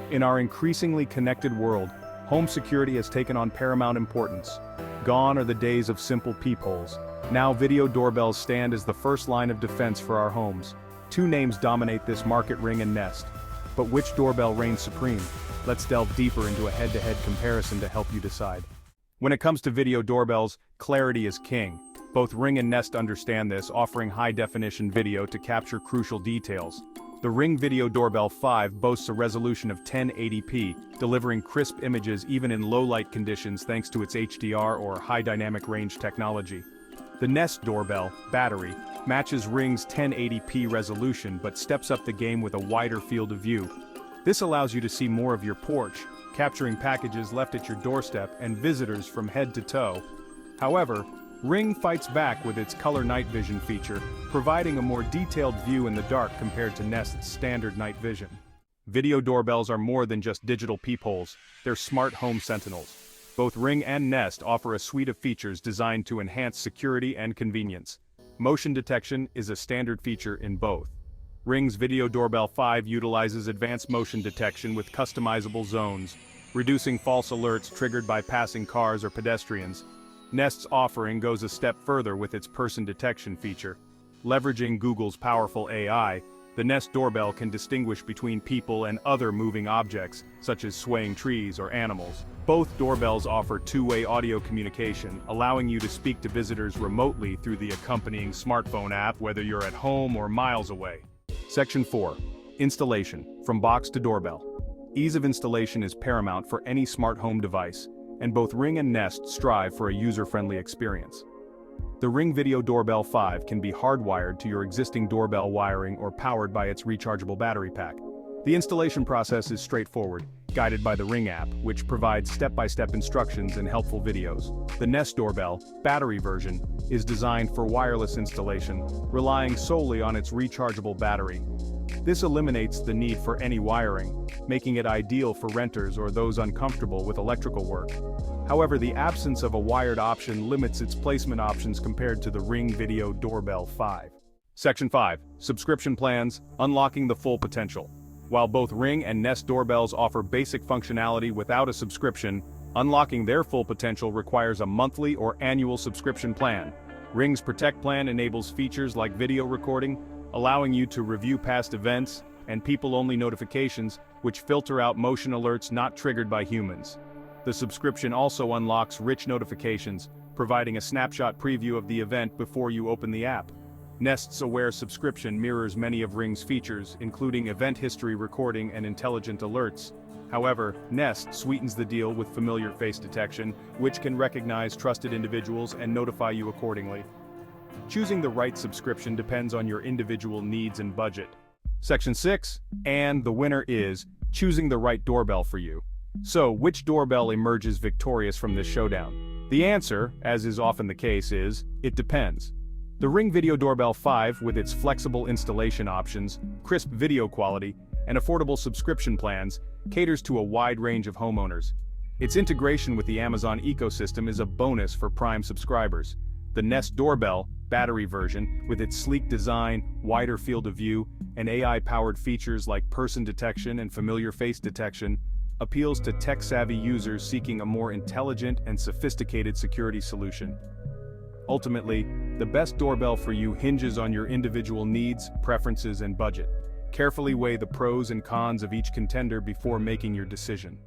In our increasingly connected world, home security has taken on paramount importance. Gone are the days of simple peepholes. Now video doorbells stand as the first line of defense for our homes. Two names dominate this market: Ring and Nest. But which doorbell reigns supreme? Let's delve deeper into a head-to-head comparison to help you decide. When it comes to video doorbells, clarity is king. Both Ring and Nest understand this, offering high-definition video to capture crucial details. The Ring Video Doorbell 5 boasts a resolution of 1080p, delivering crisp images even in low-light conditions thanks to its HDR or high dynamic range technology. The Nest Doorbell, Battery, matches Ring's 1080p resolution but steps up the game with a wider field of view. This allows you to see more of your porch, capturing packages left at your doorstep and visitors from head to toe. However, Ring fights back with its color night vision feature, providing a more detailed view in the dark compared to Nest's standard night vision. Video doorbells are more than just digital peepholes, they're smart home sentinels. Both Ring and Nest offer a suite of features designed to enhance security and convenience. Motion detection is a standard feature in both. Ring's Video Doorbell 5 utilizes advanced motion detection with customizable zones, reducing false alerts triggered by passing cars or pedestrians. Nest's offering goes a step further with its person detection feature. Leveraging Google's powerful AI, the Nest Doorbell can distinguish between people and other moving objects, such as swaying trees or animals. Both doorbells offer two-way audio communication, allowing you to speak to visitors remotely through the accompanying smartphone app, whether you're at home or miles away. Section 4. Installation, from box to doorbell. Ease of installation is paramount for any smart home device, and both Ring and Nest strive for a user-friendly experience. The Ring Video Doorbell 5 can be hardwired to your existing doorbell wiring or powered by its rechargeable battery pack. The installation process is straightforward, guided by the Ring app, which provides step-by-step instructions and helpful videos. The Nest Doorbell, battery version, is designed for wireless installation, relying solely on its rechargeable battery. This eliminates the need for any wiring, making it ideal for renters or those uncomfortable with electrical work. However, the absence of a wired option limits its placement options compared to the Ring Video Doorbell 5. Section 5. Subscription plans, unlocking the full potential. While both Ring and Nest doorbells offer basic functionality without a subscription, unlocking their full potential requires a monthly or annual subscription plan. Ring's Protect plan enables features like video recording, allowing you to review past events, and people-only notifications, which filter out motion alerts not triggered by humans. The subscription also unlocks rich notifications, providing a snapshot preview of the event before you open the app. Nest's Aware subscription mirrors many of Ring's features, including event history recording and intelligent alerts. However, Nest sweetens the deal with familiar face detection, which can recognize trusted individuals and notify you accordingly. Choosing the right subscription depends on your individual needs and budget. Section 6, and the winner is choosing the right doorbell for you. So, which doorbell emerges victorious from this showdown? The answer, as is often the case, is, it depends. The Ring Video Doorbell 5, with its flexible installation options, crisp video quality, and affordable subscription plans, caters to a wide range of homeowners. Its integration with the Amazon ecosystem is a bonus for Prime subscribers. The Nest Doorbell, battery version, with its sleek design, wider field of view, and AI-powered features like person detection and familiar face detection, appeals to tech-savvy users seeking a more intelligent and sophisticated security solution. Ultimately, the best doorbell for you hinges on your individual needs, preferences, and budget. Carefully weigh the pros and cons of each contender before making your decision.